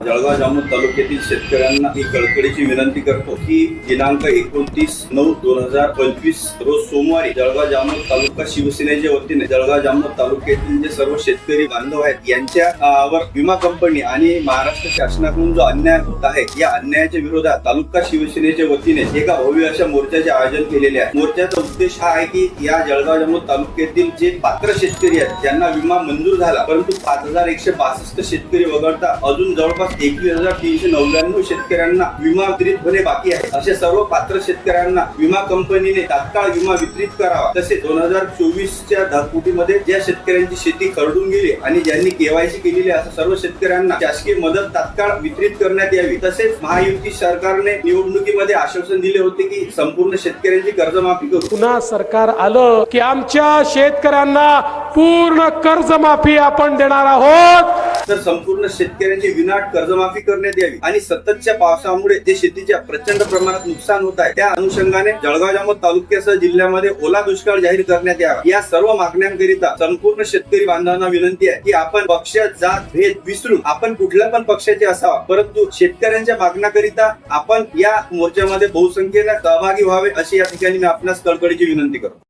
जळगाव जामोद तालुक्यातील शेतकऱ्यांना ही कळकळीची विनंती करतो की दिनांक 29/9/2025 रोज सोमवारी जळगाव जामोद तालुका शिवसेनेच्या वतीने जळगाव जामोद तालुक्यातील जे सर्व शेतकरी बांधव आहेत यांच्यावर विमा कंपनी आणि महाराष्ट्र शासनाकडून जो अन्याय होत आहे या अन्यायाच्या विरोधात तालुका शिवसेनेच्या वतीने एका भव्य अशा मोर्चाचे आयोजन केलेले आहे। मोर्चाचा उद्देश हा आहे की या जळगाव जामोद तालुक्यातील जे पात्र शेतकरी आहेत ज्यांना विमा मंजूर झाला परंतु 5162 शेतकरी वगळता अजून जवळपास 21,399 शेतकऱ्यांना विमा वितरित होणे बाकी आहे। अशा सर्व पात्र शेतकऱ्यांना विमा कंपनीने तात्काळ विमा वितरित करावा। तसेच 2024च्या धरपुटीमध्ये ज्या शेतकऱ्यांची शेती खरडून गेली आणि ज्यांनी केवायसी केलेली अशा सर्व शेतकऱ्यांना शासकीय मदत तात्काळ वितरित करण्यात यावी। तसेच महायुती सरकारने निवडणुकीमध्ये आश्वासन दिले होते की संपूर्ण शेतकऱ्यांची कर्जमाफी करू। पुन्हा सरकार आलं की आमच्या शेतकऱ्यांना पूर्ण कर्जमाफी आपण देणार आहोत। तर संपूर्ण शेतकऱ्यांची विनाट कर्जमाफी करण्यात यावी आणि सततच्या पावसामुळे जे शेतीच्या प्रचंड प्रमाणात नुकसान होत आहे त्या अनुषंगाने जळगाव जामोद तालुक्यासह जिल्ह्यामध्ये ओला दुष्काळ जाहीर करण्यात यावा। या सर्व मागण्यांकरिता संपूर्ण शेतकरी बांधवांना विनंती आहे की आपण पक्ष जात भेद विसरून आपण कुठल्या पण पक्षाचे असावा परंतु शेतकऱ्यांच्या मागण्याकरिता आपण या मोर्चामध्ये बहुसंख्येने सहभागी व्हावे अशी या ठिकाणी मी आपणास कळकळीची विनंती करतो।